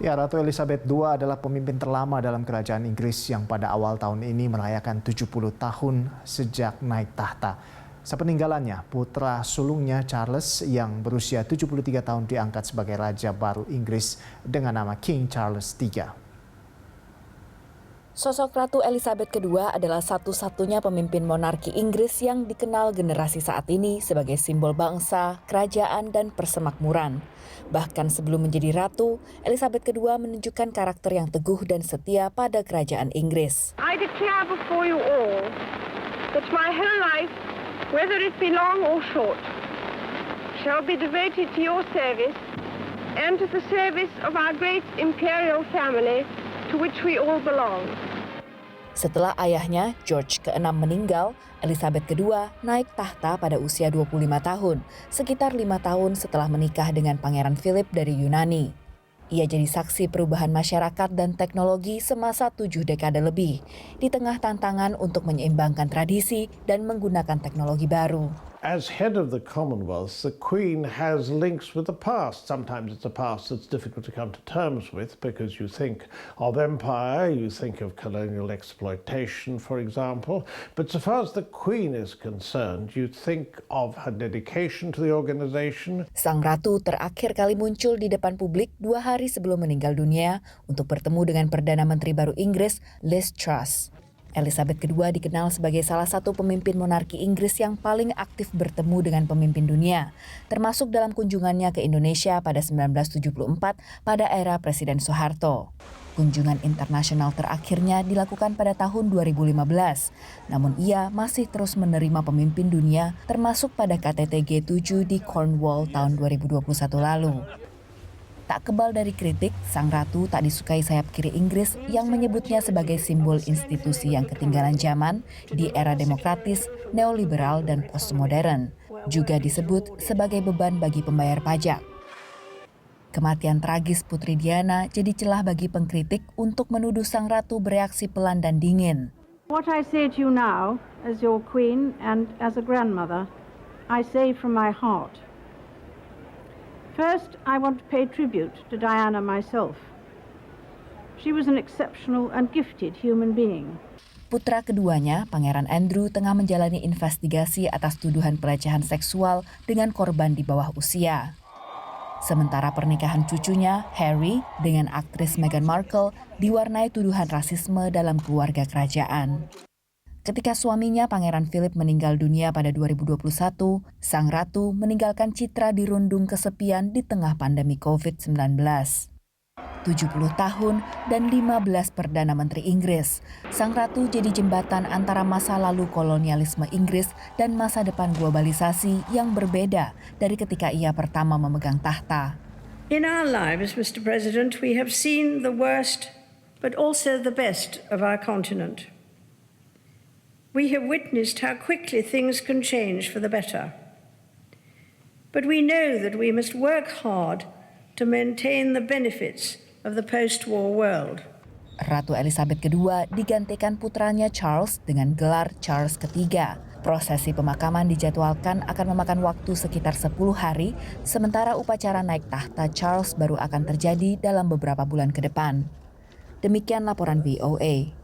Ya, Ratu Elizabeth II adalah pemimpin terlama dalam kerajaan Inggris yang pada awal tahun ini merayakan 70 tahun sejak naik tahta. Sepeninggalannya, putra sulungnya Charles yang berusia 73 tahun diangkat sebagai raja baru Inggris dengan nama King Charles III. Sosok Ratu Elizabeth II adalah satu-satunya pemimpin monarki Inggris yang dikenal generasi saat ini sebagai simbol bangsa, kerajaan, dan persemakmuran. Bahkan sebelum menjadi ratu, Elizabeth II menunjukkan karakter yang teguh dan setia pada kerajaan Inggris. I declare before you all that my whole life, whether it be long or short, shall be devoted to your service and to the service of our great imperial family, to which we all belong. Setelah ayahnya, George ke-6 meninggal, Elizabeth II naik tahta pada usia 25 tahun, sekitar 5 tahun setelah menikah dengan Pangeran Philip dari Yunani. Ia jadi saksi perubahan masyarakat dan teknologi semasa 7 dekade lebih, di tengah tantangan untuk menyeimbangkan tradisi dan menggunakan teknologi baru. As head of the Commonwealth, the Queen has links with the past. Sometimes it's a past that's difficult to come to terms with because you think of empire, you think of colonial exploitation, for example. But so far as the Queen is concerned, you think of her dedication to the organization. Sang Ratu terakhir kali muncul di depan publik 2 hari sebelum meninggal dunia untuk bertemu dengan Perdana Menteri baru Inggris, Liz Truss. Elizabeth II dikenal sebagai salah satu pemimpin monarki Inggris yang paling aktif bertemu dengan pemimpin dunia, termasuk dalam kunjungannya ke Indonesia pada 1974 pada era Presiden Soeharto. Kunjungan internasional terakhirnya dilakukan pada tahun 2015, namun ia masih terus menerima pemimpin dunia termasuk pada KTT G7 di Cornwall tahun 2021 lalu. Tak kebal dari kritik, Sang Ratu tak disukai sayap kiri Inggris yang menyebutnya sebagai simbol institusi yang ketinggalan zaman di era demokratis, neoliberal, dan postmodern. Juga disebut sebagai beban bagi pembayar pajak. Kematian tragis Putri Diana jadi celah bagi pengkritik untuk menuduh Sang Ratu bereaksi pelan dan dingin. What I say to you now, as your queen and as a grandmother, I say from my heart. First, I want to pay tribute to Diana myself. She was an exceptional and gifted human being. Putra keduanya, Pangeran Andrew, tengah menjalani investigasi atas tuduhan pelecehan seksual dengan korban di bawah usia. Sementara pernikahan cucunya, Harry, dengan aktris Meghan Markle diwarnai tuduhan rasisme dalam keluarga kerajaan. Ketika suaminya Pangeran Philip meninggal dunia pada 2021, Sang Ratu meninggalkan citra dirundung kesepian di tengah pandemi COVID-19. 70 tahun dan 15 Perdana Menteri Inggris, Sang Ratu jadi jembatan antara masa lalu kolonialisme Inggris dan masa depan globalisasi yang berbeda dari ketika ia pertama memegang tahta. In our lives, Mr. President, we have seen the worst but also the best of our continent. We have witnessed how quickly things can change for the better. But we know that we must work hard to maintain the benefits of the post-war world. Ratu Elizabeth II digantikan putranya Charles dengan gelar Charles III. Prosesi pemakaman dijadwalkan akan memakan waktu sekitar 10 hari, sementara upacara naik tahta Charles baru akan terjadi dalam beberapa bulan ke depan. Demikian laporan VOA.